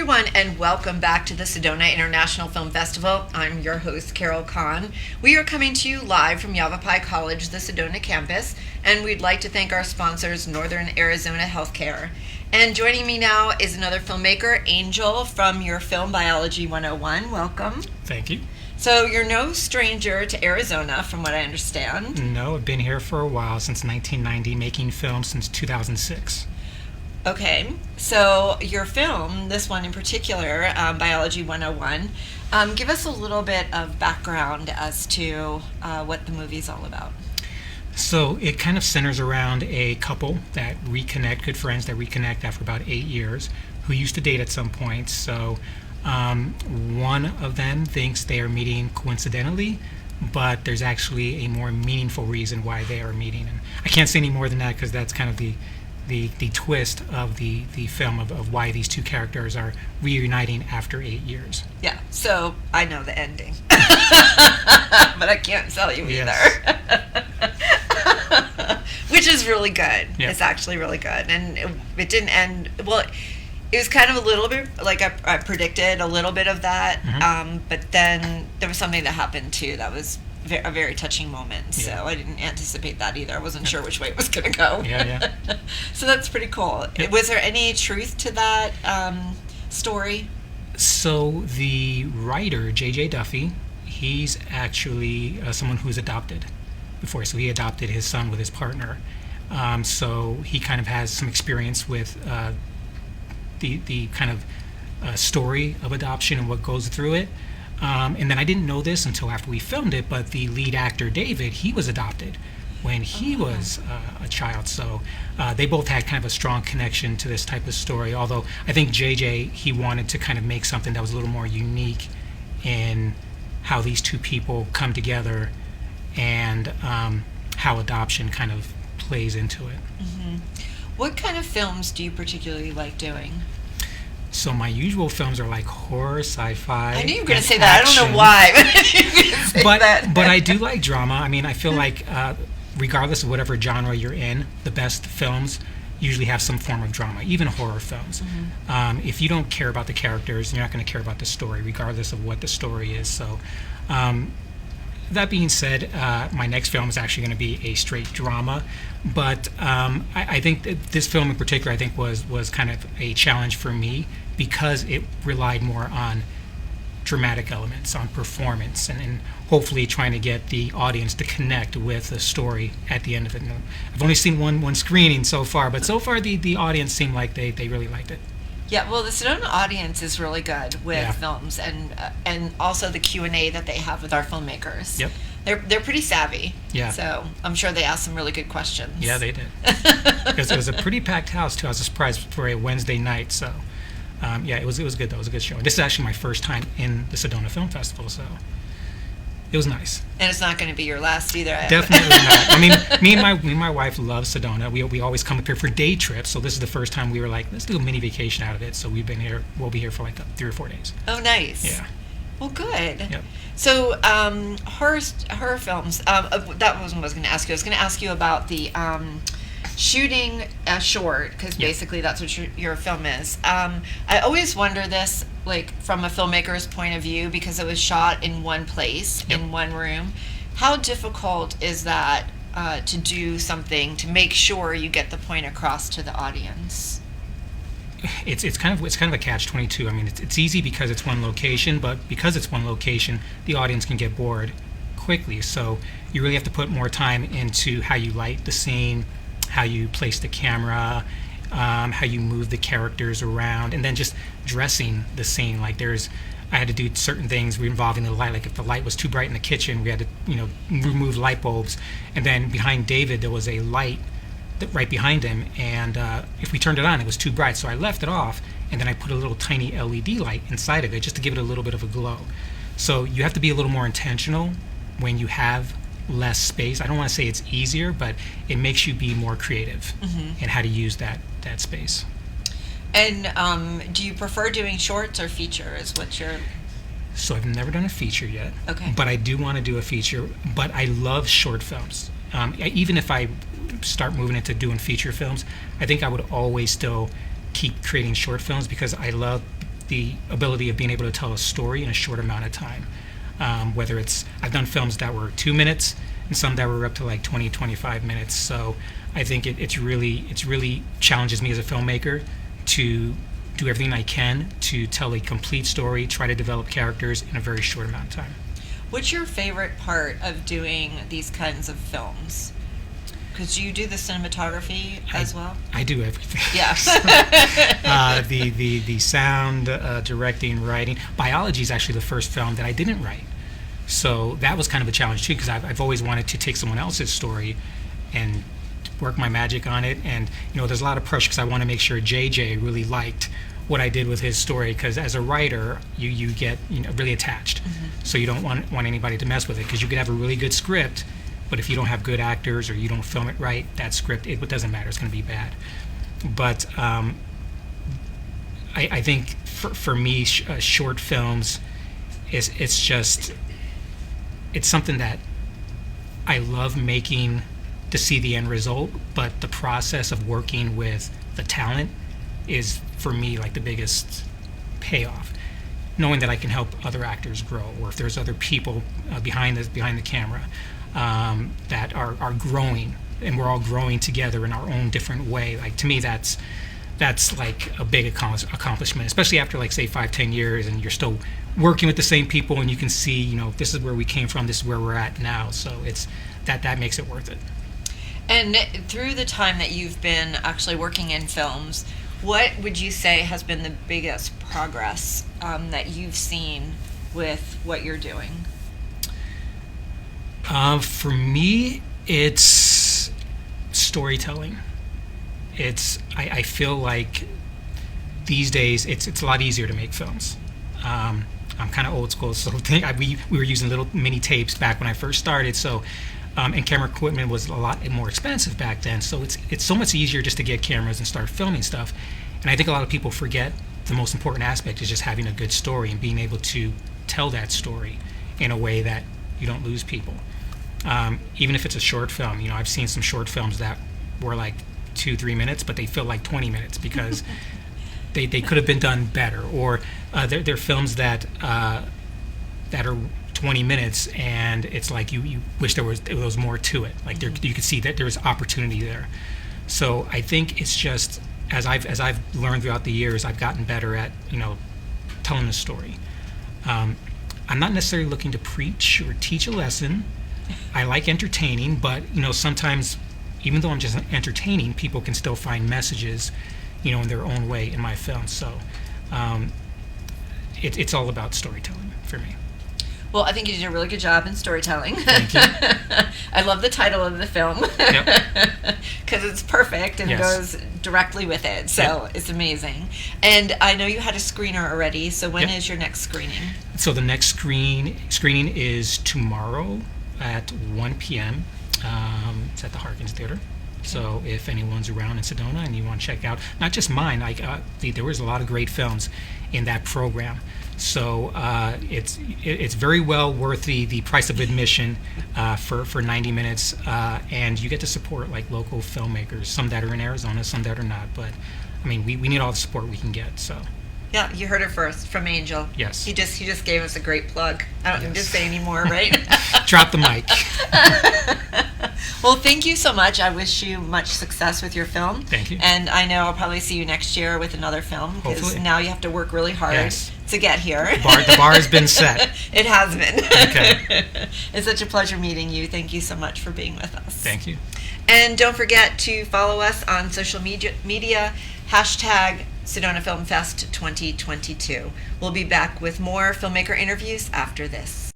everyone, and welcome back to the Sedona International Film Festival. I'm your host, Carol Kahn. We are coming to you live from Yavapai College, the Sedona campus, and we'd like to thank our sponsors, Northern Arizona Healthcare. And joining me now is another filmmaker, Angel, from your Film Biology 101. Welcome. Thank you. So you're no stranger to Arizona, from what I understand. No, I've been here for a while, since 1990, making films since 2006. Okay, so your film, this one in particular, Biology 101, give us a little bit of background as to what the movie's all about. So it kind of centers around a couple that reconnect, good friends that reconnect after about 8 years, who used to date at some point. So one of them thinks they are meeting coincidentally, but there's actually a more meaningful reason why they are meeting. And I can't say any more than that because that's kind of the twist of the film of why these two characters are reuniting after 8 years. Yeah, so I know the ending. But I can't tell you either. Which is really good. Yeah. It's actually really good. And it didn't end, well, it was kind of a little bit, like I predicted a little bit of that, but then there was something that happened too that was a very touching moment, so I didn't anticipate that either. I wasn't sure which way it was going to go. So that's pretty cool. Was there any truth to that story? So the writer, J.J. Duffy, he's actually someone who's adopted before, so he adopted his son with his partner. So he kind of has some experience with the kind of story of adoption and what goes through it. And then I didn't know this until after we filmed it, but the lead actor, David, he was adopted when he was a child. So they both had kind of a strong connection to this type of story, although I think JJ, he wanted to kind of make something that was a little more unique in how these two people come together and how adoption kind of plays into it. What kind of films do you particularly like doing? So my usual films are like horror, sci-fi. I knew you were going to say that. I don't know why. But I do like drama. I mean, I feel like regardless of whatever genre you're in, the best films usually have some form of drama, even horror films. If you don't care about the characters, you're not going to care about the story, regardless of what the story is. So that being said, my next film is actually going to be a straight drama. But I think that this film in particular, I think was kind of a challenge for me because it relied more on dramatic elements, on performance, and hopefully trying to get the audience to connect with the story at the end of it. And I've only seen one screening so far, but so far the audience seemed like they really liked it. Yeah, well, the Sedona audience is really good with films, and also the Q&A that they have with our filmmakers. Yep. They're pretty savvy. Yeah. So I'm sure they asked some really good questions. Yeah, they did. Because it was a pretty packed house too. I was surprised for a Wednesday night. So it was good though. It was a good show. This is actually my first time in the Sedona Film Festival, so it was nice. And it's not going to be your last either. Definitely not. I mean, me and my wife love Sedona. We always come up here for day trips. So this is the first time we were like, let's do a mini vacation out of it. So we've been here. We'll be here for like 3 or 4 days. Oh, nice. Yeah. Well, good. Yep. So horror films. That wasn't what I was going to ask you. I was going to ask you about the shooting a short, because basically that's what your film is. I always wonder this, like from a filmmaker's point of view, because it was shot in one place, in one room. How difficult is that to do something to make sure you get the point across to the audience? It's kind of a catch-22. I mean, it's easy because it's one location, but because it's one location, the audience can get bored quickly. So you really have to put more time into how you light the scene, how you place the camera, how you move the characters around, and then just dressing the scene. Like I had to do certain things involving the light. Like if the light was too bright in the kitchen, we had to remove light bulbs. And then behind David, there was a light right behind him, and if we turned it on, it was too bright. So I left it off, and then I put a little tiny LED light inside of it just to give it a little bit of a glow. So you have to be a little more intentional when you have less space. I don't want to say it's easier, but it makes you be more creative in how to use that space. And do you prefer doing shorts or features? So I've never done a feature yet. Okay. But I do want to do a feature. But I love short films. Even if I start moving into doing feature films, I think I would always still keep creating short films because I love the ability of being able to tell a story in a short amount of time. Whether it's, I've done films that were 2 minutes and some that were up to like 20, 25 minutes. So I think it's really challenges me as a filmmaker to do everything I can to tell a complete story, try to develop characters in a very short amount of time. What's your favorite part of doing these kinds of films? Because you do the cinematography as well? I do everything. Yeah. The sound, directing, writing. Biology is actually the first film that I didn't write. So that was kind of a challenge too, because I've always wanted to take someone else's story and work my magic on it. And there's a lot of pressure because I want to make sure JJ really liked what I did with his story, because as a writer you get really attached. So you don't want anybody to mess with it, because you could have a really good script, but if you don't have good actors or you don't film it right, that script, it doesn't matter, it's going to be bad. But I think for me, short films it's something that I love making to see the end result, but the process of working with the talent is for me like the biggest payoff. Knowing that I can help other actors grow, or if there's other people behind the camera that are growing, and we're all growing together in our own different way. Like, to me, that's like a big accomplishment, especially after like say 5-10 years and you're still working with the same people and you can see this is where we came from, this is where we're at now. So it's that makes it worth it. And through the time that you've been actually working in films, what would you say has been the biggest progress that you've seen with what you're doing? For me, it's storytelling. I feel like these days it's a lot easier to make films. I'm kind of old school, so we were using little mini tapes back when I first started. So, and camera equipment was a lot more expensive back then. So it's so much easier just to get cameras and start filming stuff. And I think a lot of people forget the most important aspect is just having a good story and being able to tell that story in a way that you don't lose people. Even if it's a short film, I've seen some short films that were like 2-3 minutes, but they feel like 20 minutes because they could have been done better. Or they're films that are 20 minutes, and it's like you wish there was more to it. Like you could see that there's opportunity there. So I think it's just as I've learned throughout the years, I've gotten better at telling a story. I'm not necessarily looking to preach or teach a lesson. I like entertaining, but sometimes, even though I'm just entertaining, people can still find messages, in their own way in my films. So it's all about storytelling for me. Well, I think you did a really good job in storytelling. Thank you. I love the title of the film because it's perfect and goes directly with it. So it's amazing. And I know you had a screener already. So when is your next screening? So the next screening is tomorrow at 1 p.m. It's at the Harkins Theater. So if anyone's around in Sedona and you want to check out, not just mine, there was a lot of great films in that program. So it's very well worth the price of admission for 90 minutes, and you get to support like local filmmakers, some that are in Arizona, some that are not. But I mean, we need all the support we can get. So. Yeah, you heard it first from Angel. Yes. He just gave us a great plug. I don't need to say any more, right? Drop the mic. Well, thank you so much. I wish you much success with your film. Thank you. And I know I'll probably see you next year with another film, because now you have to work really hard to get here. The bar has been set. It has been. Okay. It's such a pleasure meeting you. Thank you so much for being with us. Thank you. And don't forget to follow us on social media hashtag Sedona Film Fest 2022. We'll be back with more filmmaker interviews after this.